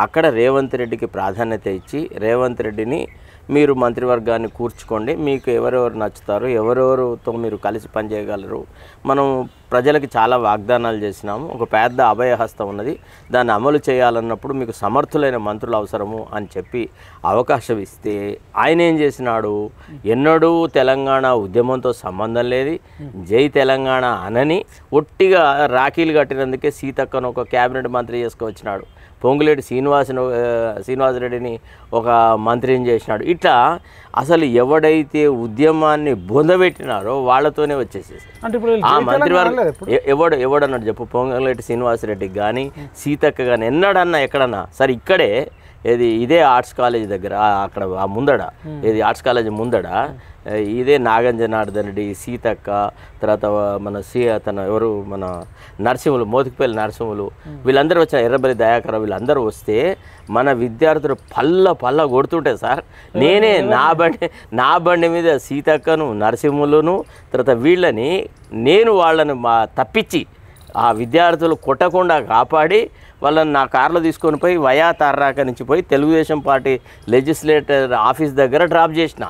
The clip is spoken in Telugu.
అక్కడ రేవంత్ రెడ్డికి ప్రాధాన్యత ఇచ్చి రేవంత్ రెడ్డిని మీరు మంత్రివర్గాన్ని కూర్చుకోండి, మీకు ఎవరెవరు నచ్చుతారు, ఎవరెవరితో మీరు కలిసి పనిచేయగలరు, మనం ప్రజలకి చాలా వాగ్దానాలు చేసినాము, ఒక పెద్ద అభయహస్తం ఉన్నది, దాన్ని అమలు చేయాలన్నప్పుడు మీకు సమర్థులైన మంత్రులు అవసరము అని చెప్పి అవకాశం ఇస్తే ఆయన ఏం చేసినాడు, ఎన్నడూ తెలంగాణ ఉద్యమంతో సంబంధం లేదు, జై తెలంగాణ అనని ఒట్టిగా రాఖీలు కట్టినందుకే సీతక్కను ఒక క్యాబినెట్ మంత్రి చేసుకువచ్చినాడు, పొంగులేటి శ్రీనివాసరెడ్డిని ఒక మంత్రిని చేసినాడు. ఇట్లా అసలు ఎవడైతే ఉద్యమాన్ని బొందబెట్టినారో వాళ్ళతోనే వచ్చేసేసి ఆ మంత్రివర్గం ఎవడన్నాడు చెప్పు, పొంగులేటి శ్రీనివాసరెడ్డికి కానీ సీతక్క కానీ ఎన్నడన్నా ఎక్కడన్నా సరే ఇక్కడే ఇదే ఆర్ట్స్ కాలేజ్ దగ్గర అక్కడ ఆ ముందడ ఆర్ట్స్ కాలేజ్ ముందడ ఇదే నాగంజనార్దన్ రెడ్డి, సీతక్క, తర్వాత మన తన ఎవరు మన నరసింహులు, మోతికిపల్లి నరసింహులు, వీళ్ళందరూ వచ్చిన ఎర్రబల్లి దయాకర్, వీళ్ళందరూ వస్తే మన విద్యార్థులు పల్ల కొడుతుంటే సార్ నేనే నా బండి మీద సీతక్కను నరసింహులను తర్వాత వీళ్ళని వాళ్ళని తప్పించి ఆ విద్యార్థులు కొట్టకుండా కాపాడి వాళ్ళని నా కార్లో తీసుకొని పోయి వయా తర్రాక నుంచి పోయి తెలుగుదేశం పార్టీ లెజిస్లేటర్ ఆఫీస్ దగ్గర డ్రాప్ చేసిన.